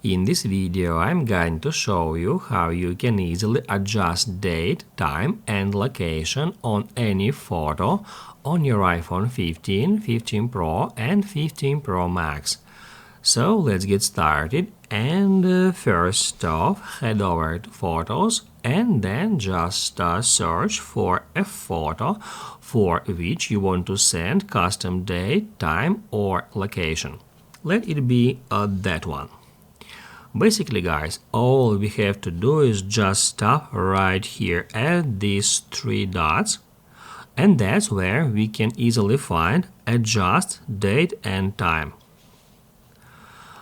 In this video, I'm going to show you how you can easily adjust date, time and location on any photo on your iPhone 15, 15 Pro and 15 Pro Max. So let's get started, and first off, head over to Photos and then just search for a photo for which you want to send custom date, time or location. Let it be that one. Basically, guys, all we have to do is just stop right here at these three dots, and that's where we can easily find adjust date and time.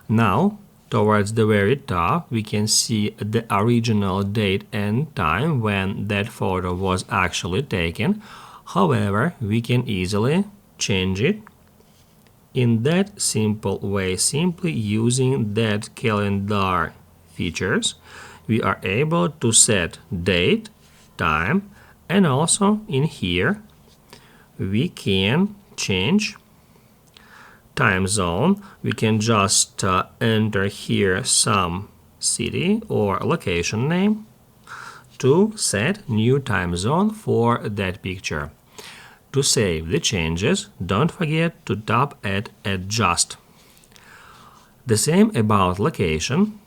Now, towards the very top, we can see the original date and time when that photo was actually taken. However, we can easily change it in that simple way. Simply using that calendar features, we are able to set date, time, and also in here we can change time zone. We can just enter here some city or location name to set new time zone for that picture. To save the changes, don't forget to tap at Adjust. The same about location.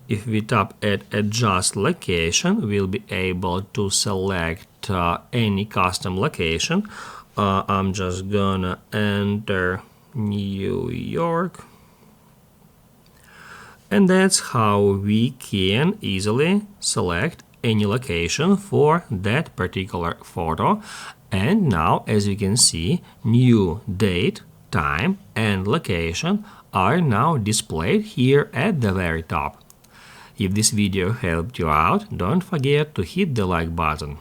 If we tap at Adjust Location, we'll be able to select any custom location. I'm just gonna enter New York. And that's how we can easily select any location for that particular photo. And now, as you can see, new date, time and location are now displayed here at the very top. If this video helped you out, don't forget to hit the like button.